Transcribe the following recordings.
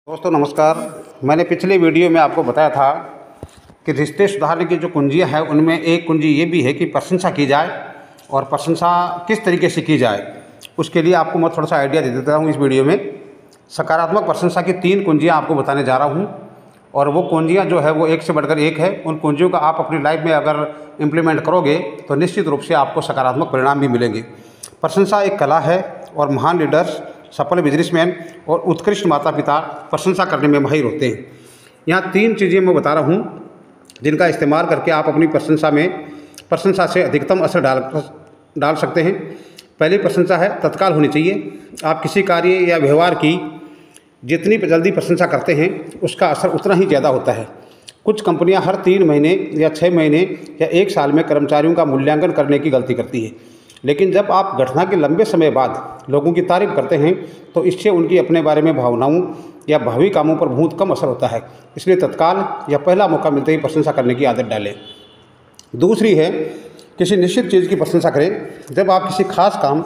दोस्तों नमस्कार। मैंने पिछले वीडियो में आपको बताया था कि रिश्ते सुधारने की जो कुंजियाँ हैं उनमें एक कुंजी ये भी है कि प्रशंसा की जाए और प्रशंसा किस तरीके से की जाए। उसके लिए आपको मैं थोड़ा सा आइडिया दे देता हूँ इस वीडियो में। सकारात्मक प्रशंसा की 3 कुंजियाँ आपको बताने जा रहा हूँ और वो कुंजियाँ जो है वो एक से बढ़कर एक है। उन कुंजियों का आप अपनी लाइफ में अगर इम्प्लीमेंट करोगे तो निश्चित रूप से आपको सकारात्मक परिणाम भी मिलेंगे। प्रशंसा एक कला है और महान लीडर्स, सफल बिजनेसमैन और उत्कृष्ट माता पिता प्रशंसा करने में माहिर होते हैं। यहाँ 3 चीज़ें मैं बता रहा हूँ जिनका इस्तेमाल करके आप अपनी प्रशंसा से अधिकतम असर डाल सकते हैं। पहली प्रशंसा है तत्काल होनी चाहिए। आप किसी कार्य या व्यवहार की जितनी जल्दी प्रशंसा करते हैं उसका असर उतना ही ज़्यादा होता है। कुछ कंपनियां हर 3 महीने या 6 महीने या 1 साल में कर्मचारियों का मूल्यांकन करने की गलती करती है, लेकिन जब आप घटना के लंबे समय बाद लोगों की तारीफ करते हैं तो इससे उनकी अपने बारे में भावनाओं या भावी कामों पर बहुत कम असर होता है। इसलिए तत्काल या पहला मौका मिलते ही प्रशंसा करने की आदत डालें। दूसरी है किसी निश्चित चीज़ की प्रशंसा करें। जब आप किसी खास काम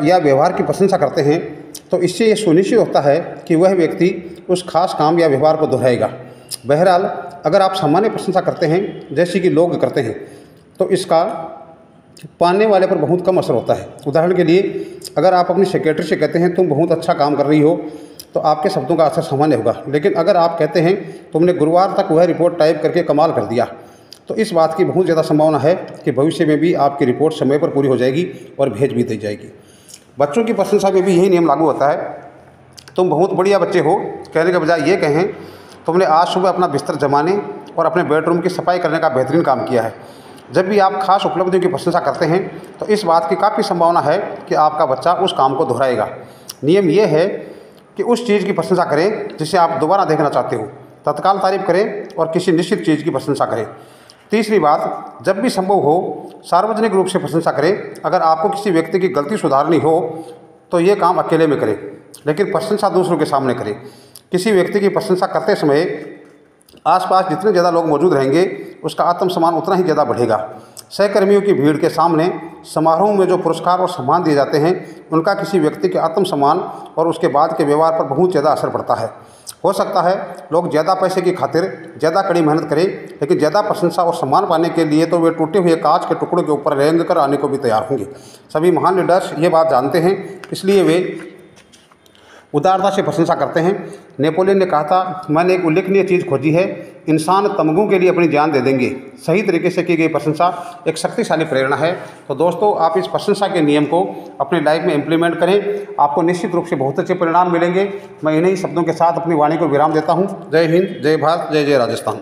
या व्यवहार की प्रशंसा करते हैं तो इससे ये सुनिश्चित होता है कि वह व्यक्ति उस खास काम या व्यवहार को दोहराएगा। बहरहाल, अगर आप सामान्य प्रशंसा करते हैं जैसे कि लोग करते हैं तो इसका पाने वाले पर बहुत कम असर होता है। उदाहरण के लिए, अगर आप अपनी सेक्रेटरी से कहते हैं तुम बहुत अच्छा काम कर रही हो तो आपके शब्दों का असर सामान्य होगा, लेकिन अगर आप कहते हैं तुमने गुरुवार तक वह रिपोर्ट टाइप करके कमाल कर दिया तो इस बात की बहुत ज़्यादा संभावना है कि भविष्य में भी आपकी रिपोर्ट समय पर पूरी हो जाएगी और भेज भी दी जाएगी। बच्चों की प्रशंसा में भी यही नियम लागू होता है। तुम बहुत बढ़िया बच्चे हो कहने के बजाय ये कहें तुमने आज सुबह अपना बिस्तर जमाने और अपने बेडरूम की सफाई करने का बेहतरीन काम किया है। जब भी आप खास उपलब्धियों की प्रशंसा करते हैं तो इस बात की काफ़ी संभावना है कि आपका बच्चा उस काम को दोहराएगा। नियम यह है कि उस चीज़ की प्रशंसा करें जिसे आप दोबारा देखना चाहते हो। तत्काल तारीफ करें और किसी निश्चित चीज़ की प्रशंसा करें। तीसरी बात, जब भी संभव हो सार्वजनिक रूप से प्रशंसा करें। अगर आपको किसी व्यक्ति की गलती सुधारनी हो तो ये काम अकेले में करें, लेकिन प्रशंसा दूसरों के सामने करें। किसी व्यक्ति की प्रशंसा करते समय आसपास जितने ज़्यादा लोग मौजूद रहेंगे उसका आत्मसम्मान उतना ही ज़्यादा बढ़ेगा। सहकर्मियों की भीड़ के सामने समारोह में जो पुरस्कार और सम्मान दिए जाते हैं उनका किसी व्यक्ति के आत्मसम्मान और उसके बाद के व्यवहार पर बहुत ज़्यादा असर पड़ता है। हो सकता है लोग ज़्यादा पैसे की खातिर ज़्यादा कड़ी मेहनत करें, लेकिन ज़्यादा प्रशंसा और सम्मान पाने के लिए तो वे टूटे हुए कांच के टुकड़ों के ऊपर रेंग कर आने को भी तैयार होंगे। सभी महान लीडर्स ये बात जानते हैं, इसलिए वे उदारता से प्रशंसा करते हैं। नेपोलियन ने कहा था, मैंने एक उल्लेखनीय चीज़ खोजी है, इंसान तमगों के लिए अपनी जान दे देंगे। सही तरीके से की गई प्रशंसा एक शक्तिशाली प्रेरणा है। तो दोस्तों, आप इस प्रशंसा के नियम को अपनी लाइफ में इम्प्लीमेंट करें, आपको निश्चित रूप से बहुत अच्छे परिणाम मिलेंगे। मैं इन्हीं शब्दों के साथ अपनी वाणी को विराम देता हूँ। जय हिंद, जय भारत, जय जय राजस्थान।